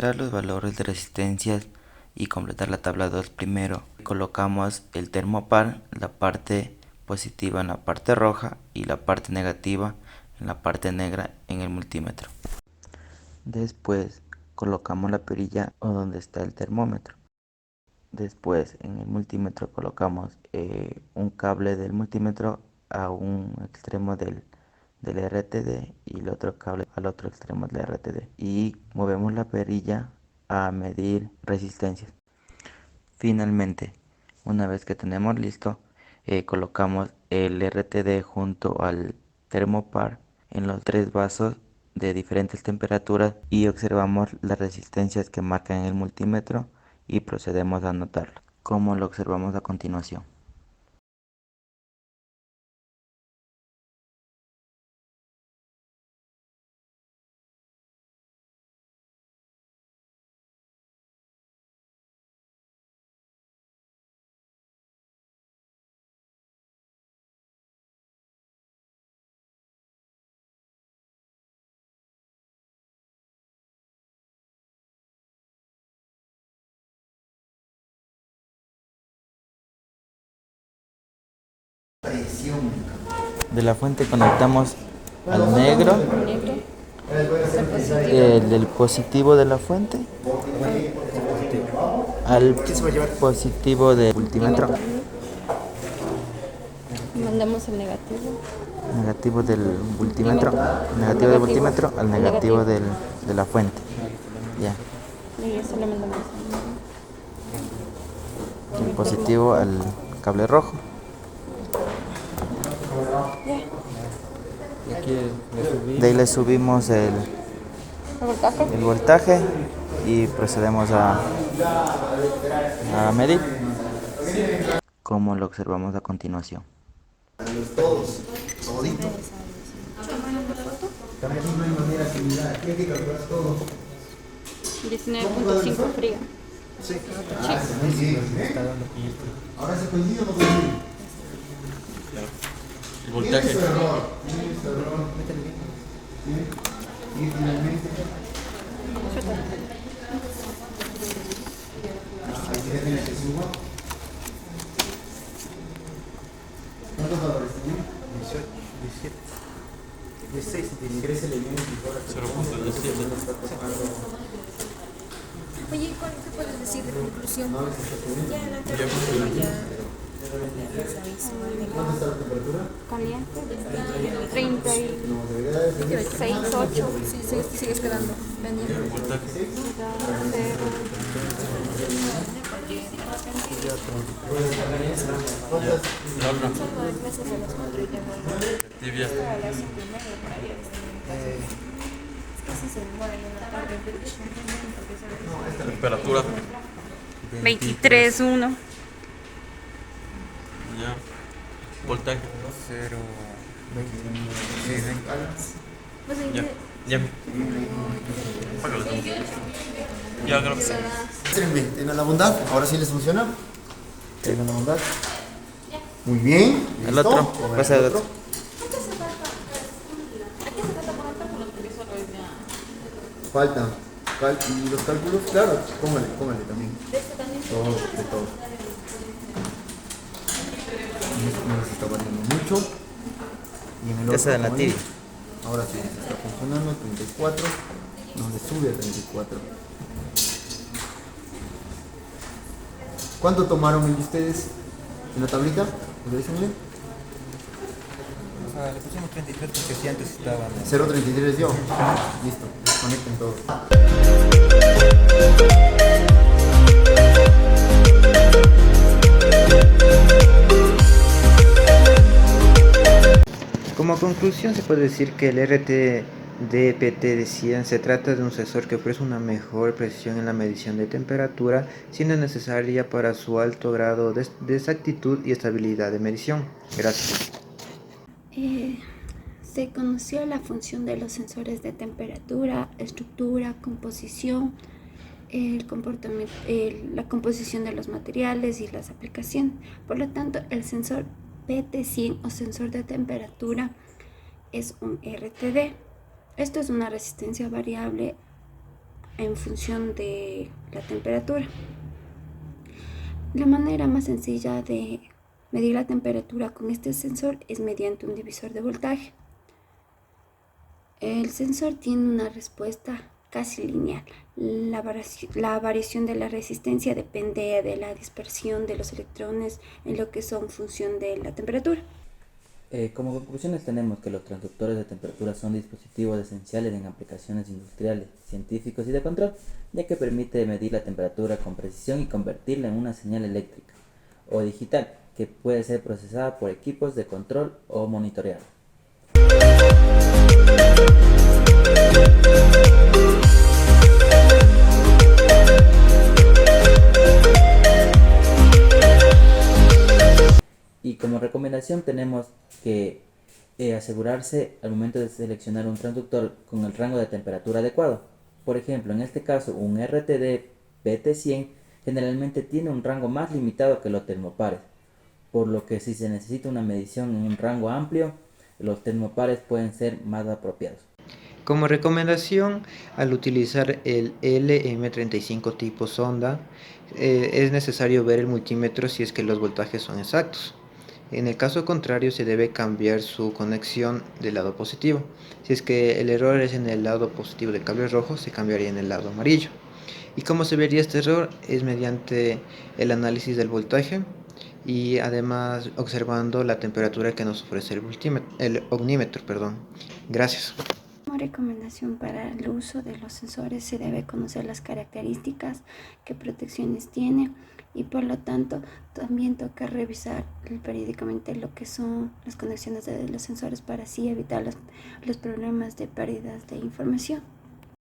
encontrar los valores de resistencias y completar la tabla 2 primero, colocamos el termopar, la parte positiva en la parte roja y la parte negativa en la parte negra en el multímetro. Después colocamos la perilla o donde está el termómetro. Después en el multímetro colocamos un cable del multímetro a un extremo del RTD y el otro cable al otro extremo del RTD y movemos la perilla a medir resistencias. Finalmente, una vez que tenemos listo, colocamos el RTD junto al termopar en los tres vasos de diferentes temperaturas y observamos las resistencias que marcan en el multímetro y procedemos a anotarlo, como lo observamos a continuación. De la fuente conectamos al negro, del positivo de la fuente al positivo del multímetro, mandamos el negativo. negativo del multímetro, negativo del multímetro al negativo de la fuente. Ya. Y eso le mandamos El positivo al cable rojo. De ahí le subimos el voltaje y procedemos a medir, como lo observamos a continuación. Todos, toditos. También no hay manera similar. Aquí hay que calcular todo. 19.5 fría. Sí. Muy bien. Ahora se coincide o no coincide. El voltaje. Tiene su error. Y finalmente. Ahí se tiene que subo. ¿Cuántos valores tiene? 18, 17, 16, Ingrese el elemento y ahora 0.17. Oye, ¿cuál te puedes decir de conclusión? Ya en la Ya tercera concluí. ya se avisó. ¿Cuánto está la temperatura? Caliente. 36, 8. Sí, sigues quedando pendiente. El voltaje. La otra. Salgo de clases a las 4 y tengo Tibia. a las 5:30 por ahí. Es que si se demora en la tarde, porque se Temperatura. 23.1. Ya. Voltaje. 0, pues Ya. Ya. Págalo. Ya, creo que sí. ¿Tiene la bondad? ¿Ahora sí les funciona? ¿Tiene la bondad? Muy bien. El ¿listo? otro, Vamos a ver pasa el otro. Falta. ¿Y los cálculos? Claro, póngale también. Todo, de todo. No se está variando mucho. Y en el Esa de la ¿cómo tibia. es? Ahora sí, está funcionando. 34. No le sube a 34. ¿Cuánto tomaron el de ustedes en la tablita? Revísenle. o sea, le pusimos 33 porque si antes estaban 0.33 dio. Listo, desconecten todo. Como conclusión se puede decir que el RTD-PT de 100 se trata de un sensor que ofrece una mejor precisión en la medición de temperatura, siendo necesaria para su alto grado de exactitud y estabilidad de medición. Gracias. Se conoció la función de los sensores de temperatura, estructura, composición, el comportamiento, la composición de los materiales y las aplicaciones. Por lo tanto, el sensor PT100 o sensor de temperatura es un RTD. Esto es una resistencia variable en función de la temperatura. La manera más sencilla de medir la temperatura con este sensor es mediante un divisor de voltaje. El sensor tiene una respuesta casi lineal. La variación de la resistencia depende de la dispersión de los electrones en lo que son función de la temperatura. Como conclusiones tenemos que los transductores de temperatura son dispositivos esenciales en aplicaciones industriales, científicos y de control, ya que permite medir la temperatura con precisión y convertirla en una señal eléctrica o digital que puede ser procesada por equipos de control o monitoreada. Y como recomendación tenemos que asegurarse al momento de seleccionar un transductor con el rango de temperatura adecuado. Por ejemplo, en este caso un RTD BT100 generalmente tiene un rango más limitado que los termopares, por lo que si se necesita una medición en un rango amplio, los termopares pueden ser más apropiados. Como recomendación, al utilizar el LM35 tipo sonda, es necesario ver el multímetro si es que los voltajes son exactos. En el caso contrario, se debe cambiar su conexión del lado positivo. Si es que el error es en el lado positivo del cable rojo, se cambiaría en el lado amarillo. ¿Y cómo se vería este error? Es mediante el análisis del voltaje y además observando la temperatura que nos ofrece el ohmímetro. Gracias. Como recomendación para el uso de los sensores se debe conocer las características, qué protecciones tiene y por lo tanto también toca revisar periódicamente lo que son las conexiones de los sensores para así evitar los problemas de pérdidas de información.